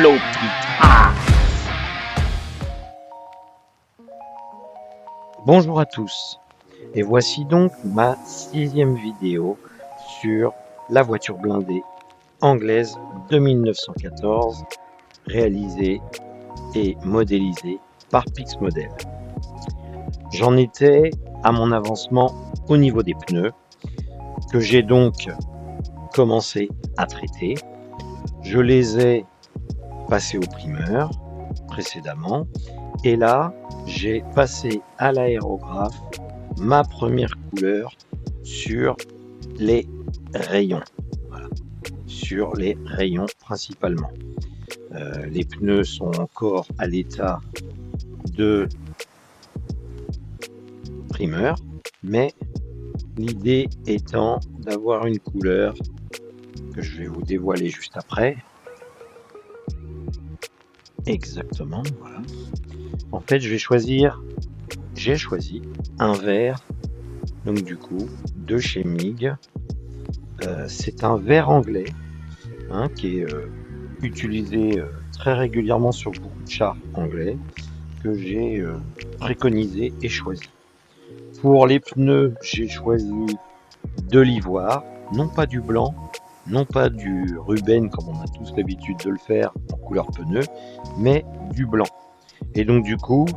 floppy. Ah. Bonjour à tous, et voici donc ma 6e vidéo sur la voiture blindée anglaise de 1914, réalisée et modélisée par Pixmodel. J'en étais à mon avancement au niveau des pneus, que j'ai donc commencé à traiter. Je les ai passés au primeur précédemment, et là j'ai passé à l'aérographe ma première couleur sur les rayons. Voilà. Sur les rayons principalement. Les pneus sont encore à l'état de primeur, mais l'idée étant d'avoir une couleur que je vais vous dévoiler juste après. Exactement, voilà. En fait, j'ai choisi un vert, donc du coup, de chez MIG. C'est un vert anglais, qui est utilisé très régulièrement sur beaucoup de chars anglais, que j'ai préconisé et choisi. Pour les pneus, j'ai choisi de l'ivoire, non pas du blanc, non pas du Ruben comme on a tous l'habitude de le faire en couleur pneu, mais du blanc. Et donc du coup,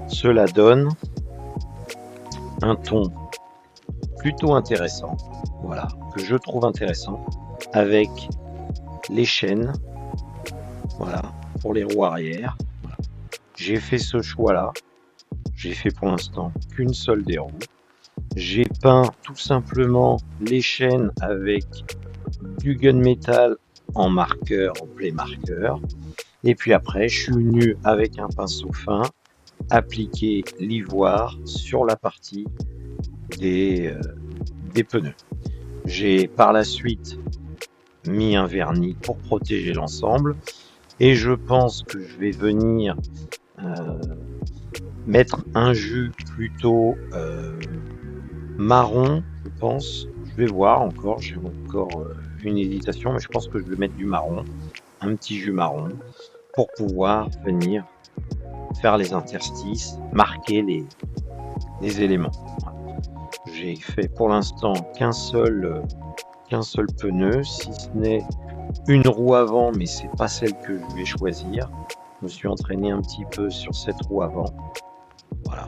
cela donne un ton plutôt intéressant, voilà, que je trouve intéressant, avec les chaînes, voilà, pour les roues arrière. Voilà. J'ai fait ce choix-là. J'ai fait pour l'instant qu'une seule des roues. J'ai peint tout simplement les chaînes avec du gunmetal en marqueur, en play marqueur. Et puis après, je suis venu avec un pinceau fin appliquer l'ivoire sur la partie des pneus. J'ai par la suite mis un vernis pour protéger l'ensemble, et je pense que je vais venir mettre un jus plutôt marron, je pense. Je vais voir encore, j'ai encore une hésitation, mais je pense que je vais mettre du marron, un petit jus marron, pour pouvoir venir faire les interstices, marquer les éléments. J'ai fait pour l'instant qu'un seul pneu, si ce n'est une roue avant, mais c'est pas celle que je vais choisir. Je me suis entraîné un petit peu sur cette roue avant. Voilà.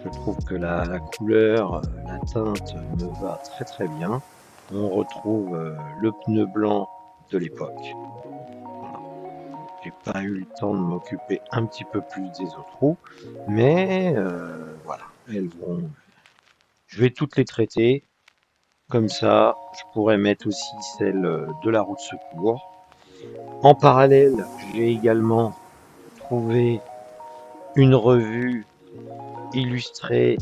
Je trouve que la couleur, la teinte me va très très bien. On retrouve le pneu blanc de l'époque. Voilà. J'ai pas eu le temps de m'occuper un petit peu plus des autres roues, mais voilà, elles vont. Je vais toutes les traiter. Comme ça, je pourrais mettre aussi celle de la roue de secours. En parallèle, j'ai également trouvé une revue illustrée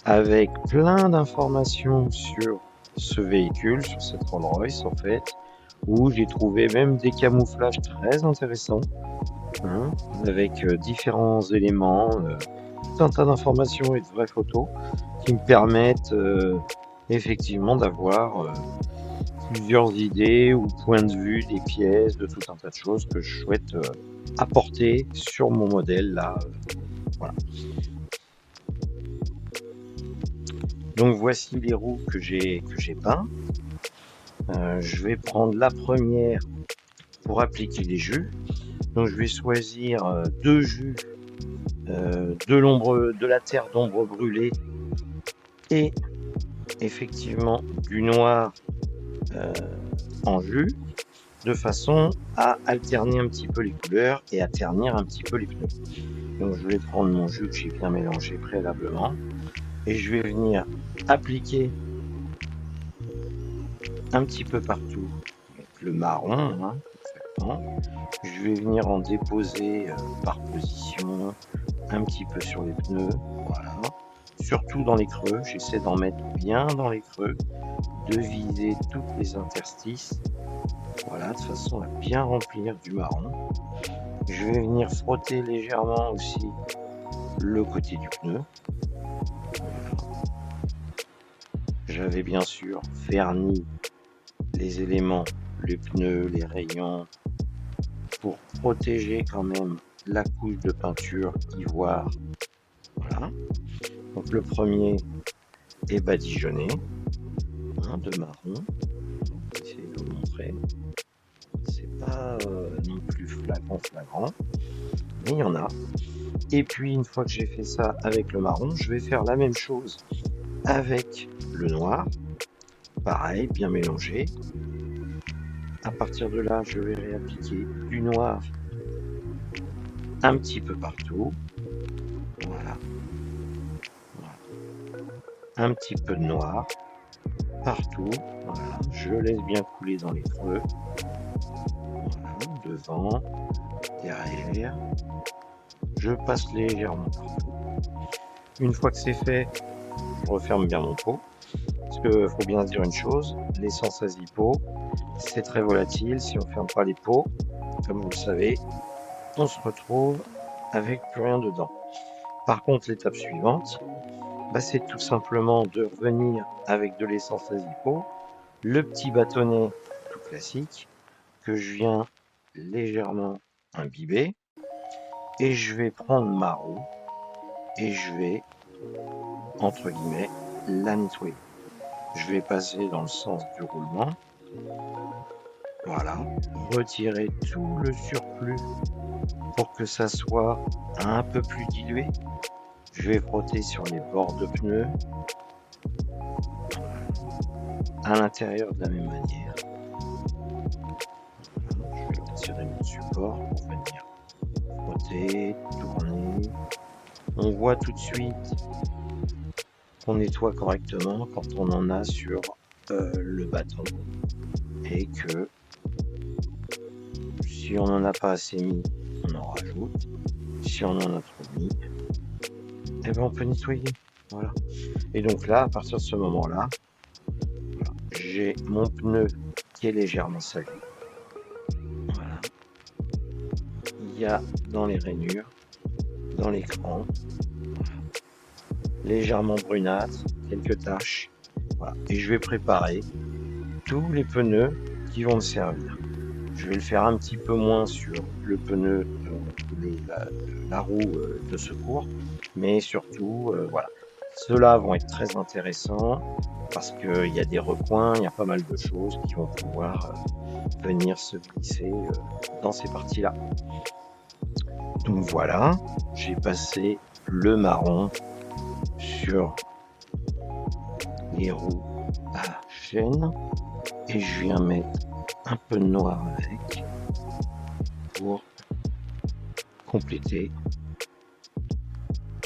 avec plein d'informations sur ce véhicule, sur cette Rolls-Royce en fait, où j'ai trouvé même des camouflages très intéressants, avec différents éléments, tout un tas d'informations et de vraies photos qui me permettent effectivement d'avoir plusieurs idées ou points de vue des pièces, de tout un tas de choses que je souhaite apporter sur mon modèle là. Voilà. Donc voici les roues que j'ai peint. Je vais prendre la première pour appliquer les jus. Donc je vais choisir deux jus de la terre d'ombre brûlée et effectivement du noir en jus, de façon à alterner un petit peu les couleurs et à ternir un petit peu les pneus. Donc je vais prendre mon jus que j'ai bien mélangé préalablement et je vais venir appliquer un petit peu partout avec le marron, exactement. Je vais venir en déposer par position un petit peu sur les pneus, voilà. Surtout dans les creux, j'essaie d'en mettre bien dans les creux, de viser toutes les interstices, voilà, de façon à bien remplir du marron. Je vais venir frotter légèrement aussi le côté du pneu. J'avais bien sûr verni les éléments, les pneus, les rayons, pour protéger quand même la couche de peinture ivoire. Voilà. Donc le premier est badigeonné, hein, de marron. On va essayer de vous montrer. C'est pas non plus flagrant, mais il y en a. Et puis une fois que j'ai fait ça avec le marron, je vais faire la même chose avec le noir. Pareil, bien mélangé. À partir de là, je vais réappliquer du noir un petit peu partout. Voilà. Un petit peu de noir partout. Voilà. Je laisse bien couler dans les creux. Voilà. Devant, derrière. Je passe légèrement partout. Une fois que c'est fait, je referme bien mon pot. Parce qu'il faut bien se dire une chose, l'essence Azipo, c'est très volatile. Si on ne ferme pas les pots, comme vous le savez, on se retrouve avec plus rien dedans. Par contre, l'étape suivante, c'est tout simplement de revenir avec de l'essence Azipo, le petit bâtonnet tout classique que je viens légèrement imbiber, et je vais prendre ma roue et je vais, entre guillemets, la nettoyer. Je vais passer dans le sens du roulement. Voilà, retirer tout le surplus pour que ça soit un peu plus dilué. Je vais frotter sur les bords de pneus à l'intérieur de la même manière. Voilà, je vais retirer mon support pour venir frotter, tourner. On voit tout de suite qu'on nettoie correctement quand on en a sur le bâton et que si on n'en a pas assez mis, on en rajoute. Si on en a trop mis, on peut nettoyer. Voilà. Et donc là, à partir de ce moment-là, voilà, j'ai mon pneu qui est légèrement salé. Voilà. Il y a dans les rainures, dans l'écran, voilà, légèrement brunâtre, quelques taches. Voilà. Et je vais préparer tous les pneus qui vont me servir. Je vais le faire un petit peu moins sur le pneu, la roue de secours, mais surtout, voilà. Ceux-là vont être très intéressants parce qu'il y a des recoins, il y a pas mal de choses qui vont pouvoir venir se glisser dans ces parties-là. Donc voilà, j'ai passé le marron sur les roues à chaîne et je viens mettre un peu de noir avec pour compléter,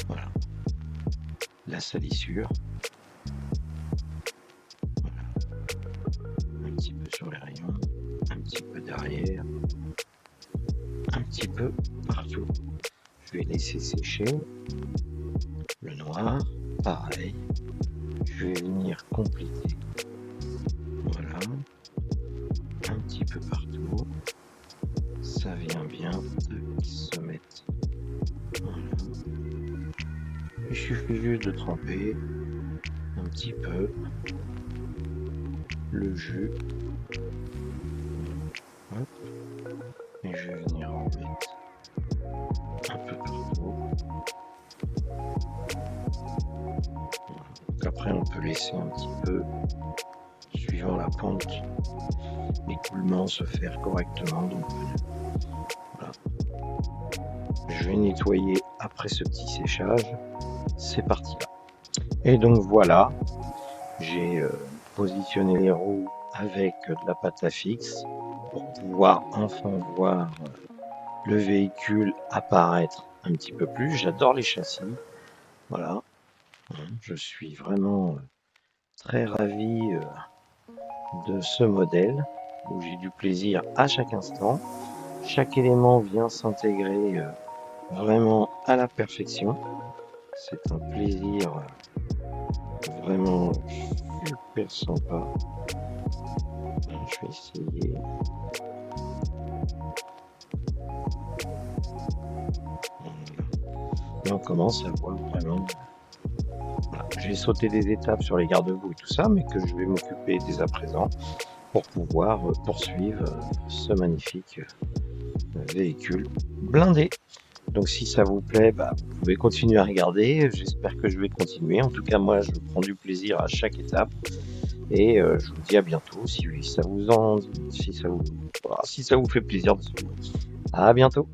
voilà, la salissure. Voilà. Un petit peu sur les rayons, un petit peu derrière, un petit peu partout. Je vais laisser sécher le noir, pareil. Je vais venir compléter, voilà, un petit peu partout. Ça vient bien de se mettre. Voilà. Il suffit juste de tremper un petit peu le jus. Hop. Et je vais venir en mettre un peu partout. Voilà. Donc après, on peut laisser un petit peu, suivant la pente, l'écoulement se faire correctement. Donc, voilà. Je vais nettoyer après ce petit séchage ces parties-là. Et donc voilà, j'ai positionné les roues avec de la pâte à fixe pour pouvoir enfin voir le véhicule apparaître un petit peu plus. J'adore les châssis. Voilà. Je suis vraiment très ravi de ce modèle où j'ai du plaisir à chaque instant. Chaque élément vient s'intégrer vraiment à la perfection. C'est un plaisir vraiment super sympa. Je vais essayer. Et on commence à voir vraiment. Voilà. J'ai sauté des étapes sur les garde-boue et tout ça, mais que je vais m'occuper dès à présent pour pouvoir poursuivre ce magnifique véhicule blindé. Donc si ça vous plaît, bah, vous pouvez continuer à regarder. J'espère que je vais continuer. En tout cas, moi, je prends du plaisir à chaque étape. Et je vous dis à bientôt si ça vous fait plaisir de suivre. À bientôt.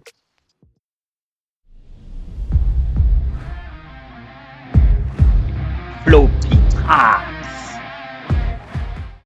Flow Pitra.